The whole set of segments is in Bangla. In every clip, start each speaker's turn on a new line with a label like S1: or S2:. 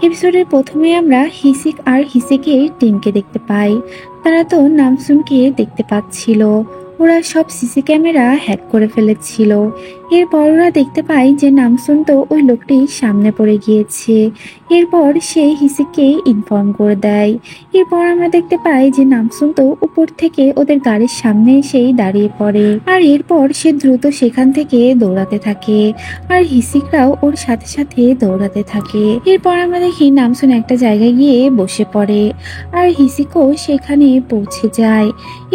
S1: এপিসোডের প্রথমে আমরা হিসিক আর হিসেকের টিমকে দেখতে পাই। তারা তো নামসুনকে দেখতে পাচ্ছিল। ওরা সব সিসি ক্যামেরা হ্যাক করে ফেলেছিল। এরপর ওরা দেখতে পায় যে নামসুন তো ওই লোকটির সামনে পড়ে গিয়েছে। এরপর সে হিসিককে ইনফর্ম করে দেয়। এরপর আমরা দেখতে পাই যে নামসুন তো উপর থেকে ওদের গাড়ির সামনে এসেই দাঁড়িয়ে পড়ে। আর এরপর সে দ্রুত সেখান থেকে দৌড়াতে থাকে। আর হিসিকরাও ওর সাথে সাথে দৌড়াতে থাকে। এরপর আমরা দেখি নামসুন একটা জায়গায় গিয়ে বসে পড়ে। আর হিসিকও সেখানে পৌঁছে যায়।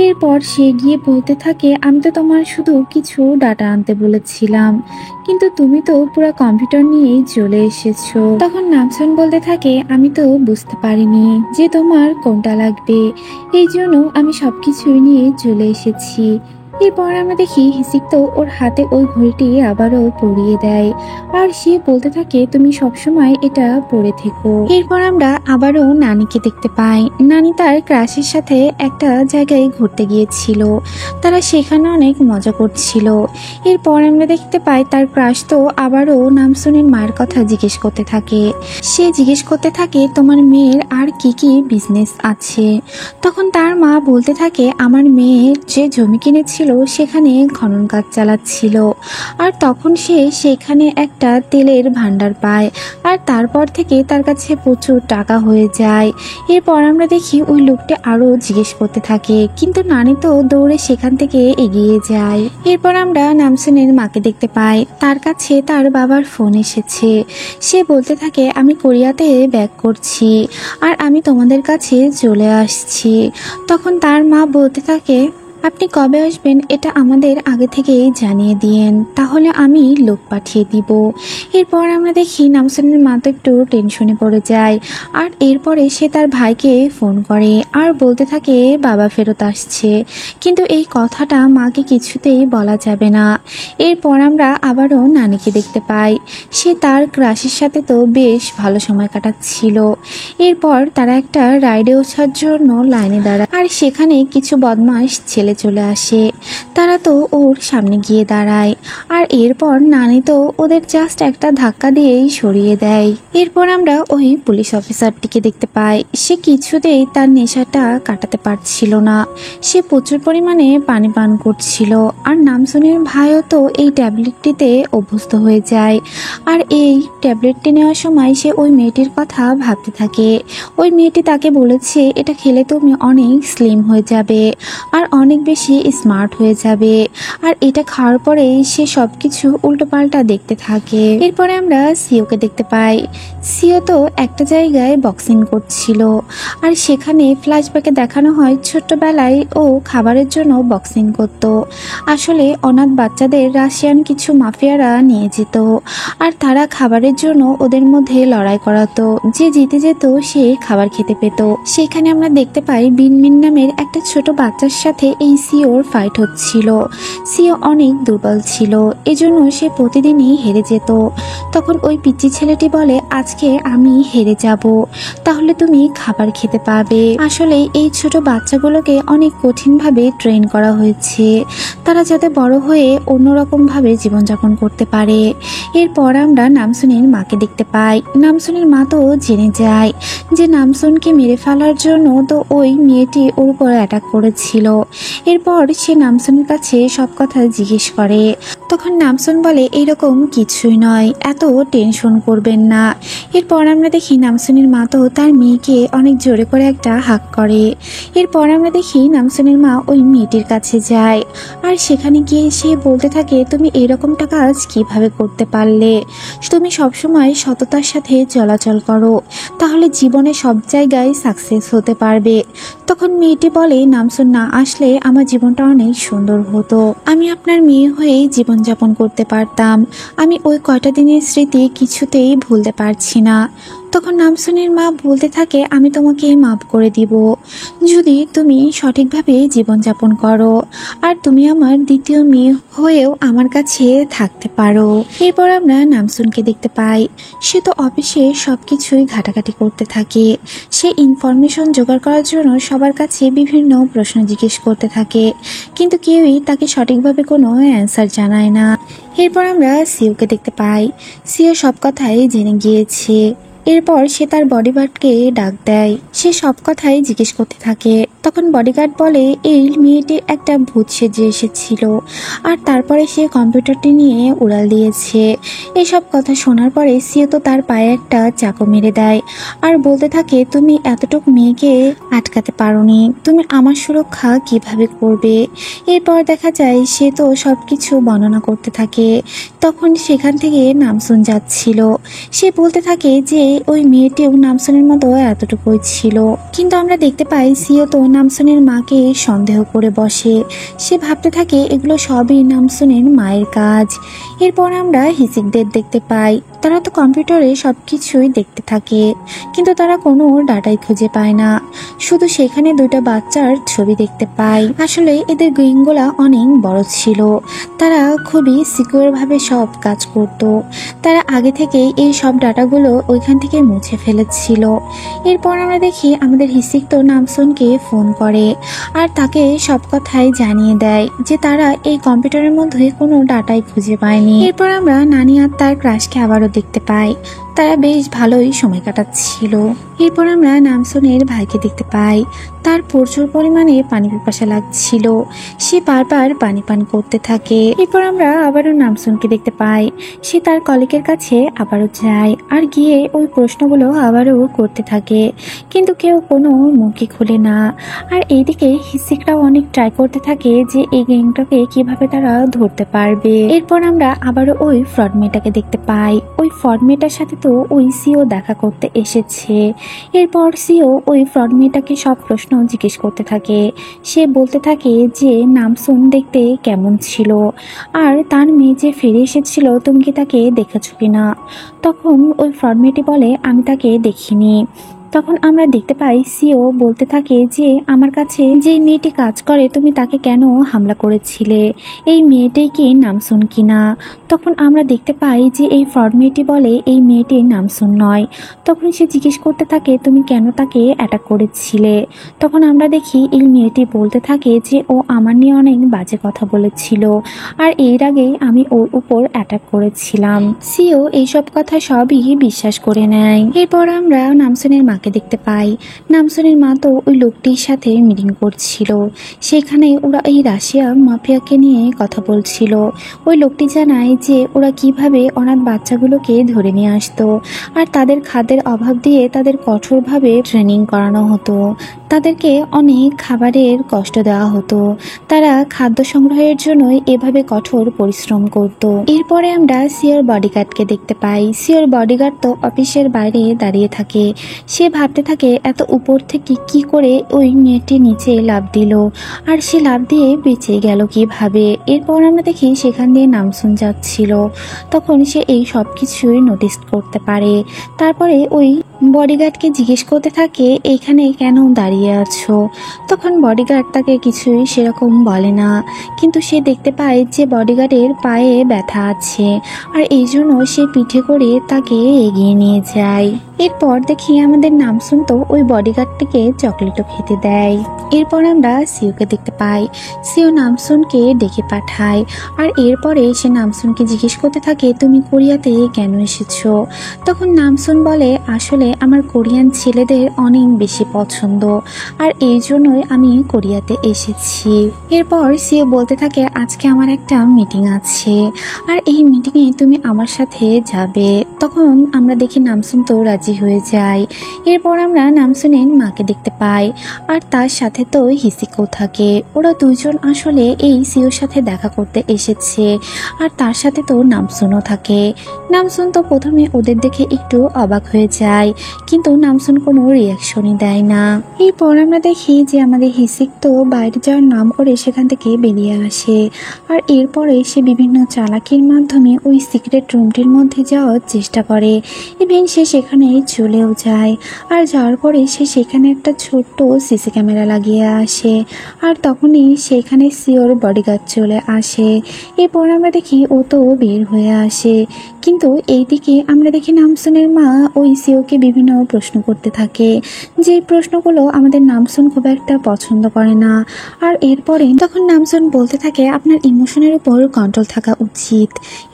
S1: এরপর সে গিয়ে বলতে থাকে, আমি তো তোমার শুধু কিছু ডাটা আনতে বলেছিলাম, কিন্তু তুমি তো পুরো কম্পিউটার নিয়েই চলে এসেছো। তখন নামসুন বলতে থাকে, আমি তো বুঝতে পারিনি যে তোমার কোনটা লাগবে, এই জন্য আমি সবকিছুই নিয়ে চলে এসেছি। এরপর আমরা দেখি হিসিক তো ওর হাতে ওই ঘড়িটি আবারও পরিয়ে দেয়। আর সে বলতে থাকে, তুমি সবসময় এটা পরে থেকো। এরপর আমরা আবারও নানিকে দেখতে পাই। নানি তার ক্রাশের সাথে একটা জায়গায় ঘুরতে গিয়েছিল। তারা সেখানে অনেক মজা করছিল। এরপর আমরা দেখতে পাই তার ক্রাশ তো আবারও নামসুনের মায়ের কথা জিজ্ঞেস করতে থাকে। সে জিজ্ঞেস করতে থাকে, তোমার মেয়ের আর কি কি বিজনেস আছে। তখন তার মা বলতে থাকে, আমার মেয়ে যে জমি কিনেছিল সেখানে খনন কাজ চালাচ্ছিল। আর তখন সে সেখানে একটা তেলের ভান্ডার পায়। আর তারপর থেকে তার কাছে প্রচুর টাকা হয়ে যায়। এরপর আমরা দেখি ওই লোকটা আরো জিজ্ঞেস করতে থাকে, কিন্তু নানি তো দৌড়ে সেখান থেকে এগিয়ে যায়। এরপর আমরা নামসুনের মাকে দেখতে পাই। তার কাছে তার বাবার ফোন এসেছে। সে বলতে থাকে, আমি কোরিয়াতে ব্যাক করছি আর আমি তোমাদের কাছে চলে আসছি। তখন তার মা বলতে থাকে, আপনি কবে আসবেন এটা আমাদের আগে থেকেই জানিয়ে দিয়েন, তাহলে আমি লোক পাঠিয়ে দিব। এরপর আমরা দেখি নামসুনের মা তো একটু টেনশনে পড়ে যায়। আর এরপরে সে তার ভাইকে ফোন করে আর বলতে থাকে বাবা ফেরত আসছে, কিন্তু এই কথাটা মাকে কিছুতেই বলা যাবে না। এরপর আমরা আবারও নানিকে দেখতে পাই। সে তার ক্রাশের সাথে তো বেশ ভালো সময় কাটাচ্ছিল। এরপর তারা একটা রাইডে ওঠার জন্য লাইনে দাঁড়ায়। আর সেখানে কিছু বদমাশ ছেলে চলে আসে। তারা তো ওর সামনে গিয়ে দাঁড়ায়। আর এরপর নানি তো ওদের জাস্ট একটা ধাক্কা দিয়েই সরিয়ে দেয়। এরপর আমরা ওই পুলিশ অফিসারটিকে দেখতে পাই। সে কিছুতেই তার নেশাটা কাটাতে পারছিল না। সে প্রচুর পরিমাণে পানি পান করছিল। আর নামসুনের ভাইও তো এই ট্যাবলেটটিতে অভ্যস্ত হয়ে যায়। আর এই ট্যাবলেটটি নেওয়ার সময় সে ওই মেয়েটির কথা ভাবতে থাকে। ওই মেয়েটি তাকে বলেছে, এটা খেলে তুমি অনেক স্লিম হয়ে যাবে আর অনেক বেশি স্মার্ট হয়ে যাবে। আর এটা খাওয়ার পরে সে সবকিছু উল্টোপাল্টা দেখতে থাকে। এরপরে আমরা সিওকে দেখতে পাই। সিও তো একটা জায়গায় বক্সিং করছিল। আর সেখানে ফ্ল্যাশব্যাকে দেখানো হয় ছোট্টবেলায় ও খাবারের জন্য বক্সিং করত। আসলে অনাথ বাচ্চাদের রাশিয়ান কিছু মাফিয়ারা নিয়ে যেত। আর তারা খাবারের জন্য ওদের মধ্যে লড়াই করাতো। যে জিতে যেত সে খাবার খেতে পেত। সেখানে আমরা দেখতে পাই বিনমিন নামের একটা ছোট বাচ্চার সাথে এই সিওর ফাইট হচ্ছিল। সিও অনেক দুর্বল ছিল, এজন্য সে প্রতিদিনই হেরে যেত। তখন ওই পিচ্চি ছেলেটি বলে, আজকে আমি হেরে যাব, তাহলে তুমি খাবার খেতে পাবে। আসলে এই ছোট বাচ্চাগুলোকে অনেক কঠিনভাবে ট্রেন করা হয়েছে, তারা যাতে বড় হয়ে অন্যরকম ভাবে জীবনযাপন করতে পারে। এরপর আমরা নামসুনের মাকে দেখতে পাই। নামসুনের মা তো জেনে যায় যে নামসুনকে মেরে ফেলার জন্য তো ওই মেয়েটি ওর উপর অ্যাটাক করেছিল। এরপর সে নামসুনের কাছে সব কথা জিজ্ঞেস করে। তখন নামসুন বলে, এইরকম কিছুই নয়, এত টেনশন করবেন না। এরপর আমরা দেখি নামসুনের মা তো তার মেয়েকে অনেক জোরে করে একটা হাক করে। এরপর আমরা দেখি নামসুনের মা ওই মেয়েটির কাছে যায়। আর সেখানে গিয়ে সে বলতে থাকে, তুমি এরকমটা কাজ কিভাবে করতে পারলে? তুমি সবসময় সততার সাথে চলাচল করো, তাহলে জীবনে সব জায়গায় সাকসেস হতে পারবে। তখন মেয়েটি বলে, নামসুন না আসলে আমার জীবনটা অনেক সুন্দর হতো, আমি আপনার মেয়ে হয়েই জীবনযাপন করতে পারতাম। আমি ওই কয়টা দিনের স্মৃতি কিছুতেই ভুলতে পারছি না। তখন নামসুনের মা বলতে থাকে, আমি তোমাকে মাফ করে দিব যদি তুমি সঠিকভাবে জীবনযাপন করো আর তুমি আমার দ্বিতীয় মেয়ে হয়েও আমার কাছে থাকতে পারো। এরপর আমরা নামসুনকে দেখতে পাই। সে তো অফিসে সবকিছুই ঘাটাঘাটি করতে থাকে। সে ইনফরমেশন জোগাড় করার জন্য সবার কাছে বিভিন্ন প্রশ্ন জিজ্ঞেস করতে থাকে, কিন্তু কেউই তাকে সঠিকভাবে কোনো অ্যান্সার জানায় না। এরপর আমরা সিওকে দেখতে পাই। সিও সব কথাই জেনে গিয়েছে। এরপর সে তার বডিগার্ডকে ডাক দেয়। সে সব কথাই জিজ্ঞেস করতে থাকে। তখন বডিগার্ড বলে এই মেয়েটি একটা ভূত সেজে এসেছিল আর তারপরে সে কম্পিউটারটি নিয়ে উড়াল দিয়েছে। এসব কথা শোনার পরে সিও তো তার পায়ে একটা চাকু মেরে দেয় আর বলতে থাকে তুমি এতটুকু মেয়েকে আটকাতে পারোনি, তুমি আমার সুরক্ষা কিভাবে করবে। এরপর দেখা যায় সে তো সবকিছু বর্ণনা করতে থাকে। তখন সেখান থেকে নামসুন যাচ্ছিল। সে বলতে থাকে যে ওই মেয়েটিও নামসুনের মতো এতটুকুই ছিল। কিন্তু আমরা দেখতে পাই সিও তো নামসুনের মাকে সন্দেহ করে বসে। সে ভাবতে থাকে এগুলো সবই নামসুনের মায়ের কাজ। এরপর আমরা হিসিকদের দেখতে পাই। তারা তো কম্পিউটারে সবকিছুই দেখতে থাকে, কিন্তু তারা কোনো ডাটাই খুঁজে পায় না। শুধু সেখানে দুইটা বাচ্চার ছবি দেখতে পায়। আসলে এদের গ্রিনগুলা অনেক বড় ছিল। তারা খুবই সিকিউর ভাবে সব কাজ করত। তারা আগে থেকে এই সব ডাটাগুলো ওইখান থেকে মুছে ফেলেছিল। এরপর আমরা দেখি আমাদের হিসিক তো নামসুনকে ফোন করে আর তাকে সব কথাই জানিয়ে দেয় যে তারা এই কম্পিউটারের মধ্যে কোনো ডাটাই খুঁজে পায়নি। এরপর আমরা নানি আর তার ক্রাশকে আবারও দেখতে পাই। তারা বেশ ভালোই সময় কাটাচ্ছিল। এরপর আমরা নামসুনের ভাইকে দেখতে পাই। তার প্রচুর পরিমাণে পানি পিপাসা লাগছিল। সে বারবার পানি পান করতে থাকে। এরপর আমরা আবারও নামসুনকে দেখতে পাই। সে তার কলিগের কাছে আবারও যায় আর গিয়ে ওই প্রশ্নগুলো আবারও করতে থাকে, কিন্তু কেউ কোনো মুখই খুলে না। আর এইদিকে হিসিকরাও অনেক ট্রাই করতে থাকে যে এই গেমটাকে কিভাবে তারা ধরতে পারবে। এরপর আমরা আবারও ওই ফ্রড মেয়েটাকে দেখতে পাই। ওই ফ্রড মেয়েটার সাথে তো ওই সিও দেখা করতে এসেছে। এরপর সিও ওই ফ্রড মেয়েটাকে সব প্রশ্ন জিজ্ঞেস করতে থাকে। সে বলতে থাকে যে নামসুন দেখতে কেমন ছিল আর তার মেয়ে যে ফিরে এসেছিল তুমি কি তাকে দেখেছো কিনা। তখন ওই ফ্রড মেয়েটি বলে আমি তাকে দেখিনি। তখন আমরা দেখতে পাই সিও বলতে থাকে যে আমার কাছে যে মেয়েটি কাজ করে তুমি তাকে কেন হামলা করেছিলে, এই মেয়েটাই কি নামসুন কিনা। তখন আমরা দেখতে পাই যে এই ফ্রড মেয়েটি বলে এই মেয়েটির নামসুন নয়। তখন সে জিজ্ঞেস করতে থাকে তুমি কেন তাকে অ্যাটাক করেছিলে। তখন আমরা দেখি এই মেয়েটি বলতে থাকে যে ও আমার নিয়ে অনেক বাজে কথা বলেছিল আর এর আগে আমি ওর উপর অ্যাটাক করেছিলাম। সিও এইসব কথা সবই বিশ্বাস করে নেয়। এরপর আমরা নামসুনের মাকে দেখতে পাই। নামসুনের মা তো ওই লোকটির সাথে মিটিং করছিল। সেখানে ওরা এই রাশিয়া মাফিয়াকে নিয়ে কথা বলছিল। ওই লোকটি জানায় যে ওরা কিভাবে অনাথ বাচ্চাগুলোকে ধরে নিয়ে আসতো আর তাদের খাদ্যের অভাব দিয়ে তাদের কঠোরভাবে ট্রেনিং করানো হতো। তাদেরকে অনেক খাবারের কষ্ট দেওয়া হতো। তারা খাদ্য সংগ্রহের জন্য এভাবে কঠোর পরিশ্রম করত। এরপরে আমরা সিওর বডিগার্ডকে দেখতে পাই। সিওর বডিগার্ড তো অফিসের বাইরে দাঁড়িয়ে থাকে। সে ভাবতে থাকে এত উপর থেকে কি করে ওই মেয়েটি নিচে লাফ দিল আর সে লাফ দিয়ে বেঁচে গেল কিভাবে। এরপর আমরা দেখি সেখান দিয়ে নামসুন যাচ্ছিল। তখন সে এই সব কিছুই নোটিস করতে পারে। তারপরে ওই বডিগার্ডকে জিজ্ঞেস করতে থাকে এইখানে কেন দাঁড়িয়ে আছো। তখন বডিগার্ড তাকে কিছুই সেরকম বলে না, কিন্তু সে দেখতে পায় যে বডিগার্ডের পায়ে ব্যথা আছে আর এই জন্য সে পিঠে করে তাকে এগিয়ে নিয়ে যায়। এরপর দেখি আমাদের নামসুন তো ওই বডিগার্ডটিকে চকলেটও খেতে দেয়। এরপর আমরা সিওকে দেখতে পাই। সিও নামসুনকে ডেকে পাঠায় আর এরপরে সে নামসুনকে জিজ্ঞেস করতে থাকে তুমি কোরিয়াতে কেন এসেছো। তখন নামসুন বলে আসলে আমার কোরিয়ান ছেলেদের অনেক বেশি পছন্দ আর এই জন্যই আমি কোরিয়াতে এসেছি। এরপর সিও বলতে থাকে আজকে আমার একটা মিটিং আছে আর এই মিটিংয়ে তুমি আমার সাথে যাবে। তখন আমরা দেখি নামসুন তো রাজি হয়ে যায়। এরপর আমরা নামসুনের মাকে দেখতে পাই আর তার সাথে তো হিসিকও থাকে। ওরা দুজন আসলে এই সিওর সাথে দেখা করতে এসেছে আর তার সাথে তো নামসুনও থাকে। নামসুন তো প্রথমে ওদের দেখে একটু অবাক হয়ে যায়, কিন্তু নামসুন কোনো রিয়াকশনই দেয় না। এরপর আমরা দেখি যে আমাদের হিসিক তো বাইরে যাওয়ার নাম করে সেখান থেকে বেরিয়ে আসে আর এরপরে সে বিভিন্ন চালাকির মাধ্যমে ওই সিক্রেট রুমটির মধ্যে যাওয়ার চেষ্টা করে। ইভেন সে সেখানে চলেও যায় আর যাওয়ার পরে সে সেখানে একটা ছোট্ট সিসি ক্যামেরা লাগিয়ে আসে আর তখনই সেখানে সিওর বডিগার্ড চলে আসে। এরপর আমরা দেখি ও তো বের হয়ে আসে, কিন্তু এইদিকে আমরা দেখি নামসুনের মা ওই সিওকে বিভিন্ন প্রশ্ন করতে থাকে, যে প্রশ্নগুলো আমাদের নামসুন খুব একটা পছন্দ করে না। আর এরপরে তখন নামসুন বলতে থাকে আপনার ইমোশনের উপর কন্ট্রোল থাকা উচিত।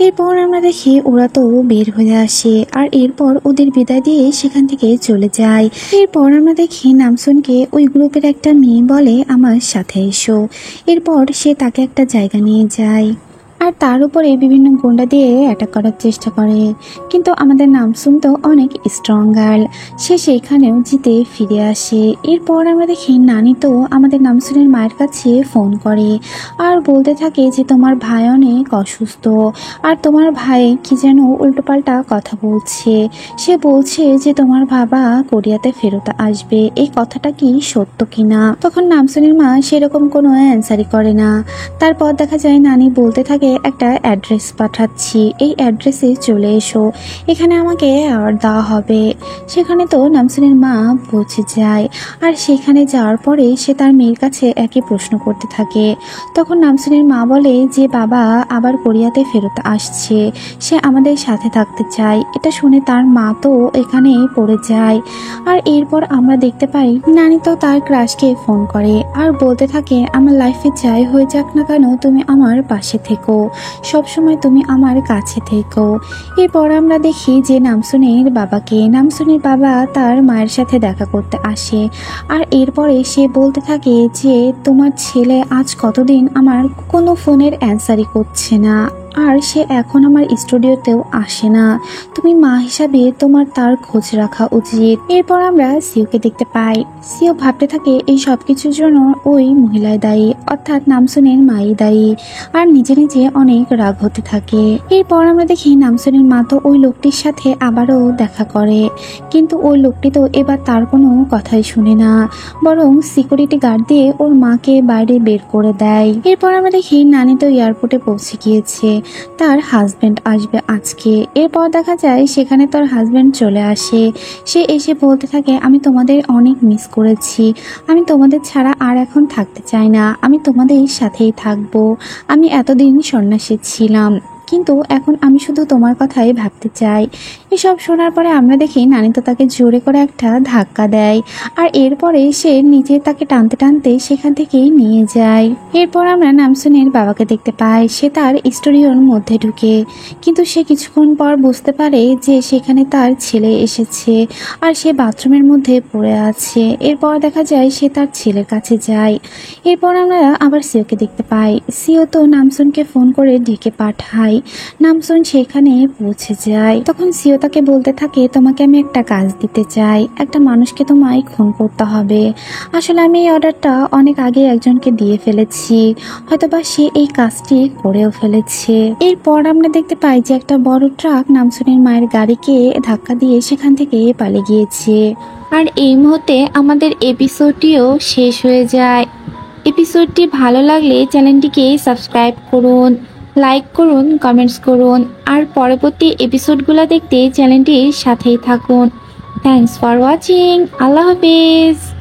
S1: এরপর আমরা দেখি ওরা তো বের হয়ে আসে আর এরপর ওদের বিদায় দিয়ে সেখান থেকে চলে যায়। এরপর আমরা দেখি নামসুনকে ওই গ্রুপের একটা মেয়ে বলে আমার সাথে এসো। এরপর সে তাকে একটা জায়গা নিয়ে যায় আর তার উপরে বিভিন্ন গুন্ডা দিয়ে অ্যাটাক করার চেষ্টা করে, কিন্তু আমাদের নামসুন তো অনেক স্ট্রং গার্ল, সে সেখানেও জিতে ফিরে আসে। এরপর আমরা দেখি নানি তো আমাদের নামসুনের মায়ের কাছে ফোন করে আর বলতে থাকে যে তোমার ভাই অনেক অসুস্থ আর তোমার ভাই কি যেন উল্টোপাল্টা কথা বলছে। সে বলছে যে তোমার বাবা কোরিয়াতে ফেরত আসবে, এই কথাটা কি সত্য কিনা? তখন নামসুনের মা সেরকম কোনো অ্যান্সারই করে না। তারপর দেখা যায় নানি বলতে থাকে একটা অ্যাড্রেস পাঠাচ্ছি, এই অ্যাড্রেসে চলে এসো, এখানে আমাকে অ্যাওয়ার্ড দেওয়া হবে। সেখানে তো নামসুনের মা পৌঁছে যায় আর সেখানে যাওয়ার পরে সে তার মেয়ের কাছে একই প্রশ্ন করতে থাকে। তখন নামসুনের মা বলে যে বাবা আবার কোরিয়াতে ফেরত আসছে, সে আমাদের সাথে থাকতে চায়। এটা শুনে তার মা তো এখানে পড়ে যায়। আর এরপর আমরা দেখতে পাই নানি তো তার ক্রাশকে ফোন করে আর বলতে থাকে আমার লাইফে যাই হয়ে যাক না কেন তুমি আমার পাশে থেকো, সবসময় তুমি আমার কাছে থেকো। এরপর আমরা দেখি যে নামসুনের নামসুনের বাবা তার মায়ের সাথে দেখা করতে আসে আর এরপরে সে বলতে থাকে যে তোমার ছেলে আজ কতদিন আমার কোনো ফোনের অ্যান্সারই করছে না আর সে এখন আমার স্টুডিওতেও আসে না, তুমি মা হিসাবে তোমার তার খোঁজ রাখা উচিত। এরপর আমরা সিওকে দেখতে পাই, সিও ভাবতে থাকে এই সব কিছুর জন্য ওই মহিলাই দায়ী, অর্থাৎ নামসুনের মাই দায়ী, আর নিজে নিজে অনেক রাগ হতে থাকে। এরপর আমরা দেখি নামসুনের মা তো ওই লোকটির সাথে আবারও দেখা করে, কিন্তু ওই লোকটি তো এবার তার কোনো কথাই শুনে না, বরং সিকিউরিটি গার্ড দিয়ে ওর মাকে বাইরে বের করে দেয়। এরপর আমরা দেখি নানি তো এয়ারপোর্টে পৌঁছে গিয়েছে, তার হাজবেন্ড আসবে আজকে। এরপর দেখা যায় সেখানে তার হাজবেন্ড চলে আসে, সে এসে বলতে থাকে আমি তোমাদের অনেক মিস করেছি, আমি তোমাদের ছাড়া আর এখন থাকতে চাই না, আমি তোমাদের সাথেই থাকবো, আমি এতদিন সন্ন্যাসী ছিলাম কিন্তু এখন আমি শুধু তোমার কথাই ভাবতে চাই। এসব শোনার পরে আমরা দেখি নানি তো তাকে জোরে করে একটা ধাক্কা দেয় আর এরপরে সে নিজে তাকে টানতে টানতে সেখান থেকেই নিয়ে যায়। এরপর আমরা নামসুনের বাবাকে দেখতে পাই, সে তার স্টুডিওর মধ্যে ঢুকে, কিন্তু সে কিছুক্ষণ পর বুঝতে পারে যে সেখানে তার ছেলে এসেছে আর সে বাথরুমের মধ্যে পড়ে আছে। এরপর দেখা যায় সে তার ছেলের কাছে যায়। এরপর আমরা আবার সিওকে দেখতে পাই, সিও তো নামসুনকে ফোন করে ডেকে পাঠায়, নামসুন সেখানে পৌঁছে যায়। তখন সিও তাকে বলতে থাকে তোমাকে আমি একটা কাজ দিতে চাই, একটা মানুষকে তোমায় খুন করতে হবে। আসলে আমি এই অর্ডারটা অনেক আগে একজনকে দিয়ে ফেলেছি, হয়তোবা সে এই কাজটি করেও ফেলেছে। এরপর আমরা দেখতে পাই যে একটা বড় ট্রাক নামসুনের মায়ের গাড়িকে ধাক্কা দিয়ে সেখান থেকে পালিয়ে গিয়েছে। আর এই মুহূর্তে আমাদের এপিসোডটিও শেষ হয়ে যায়। এপিসোডটি ভালো লাগলে চ্যানেলটিকে সাবস্ক্রাইব করুন, লাইক করুন, কমেন্টস করুন আর পরবর্তী এপিসোডগুলো দেখতে চ্যানেলটির সাথেই থাকুন। Thanks for watching. আল্লাহ হাফেজ।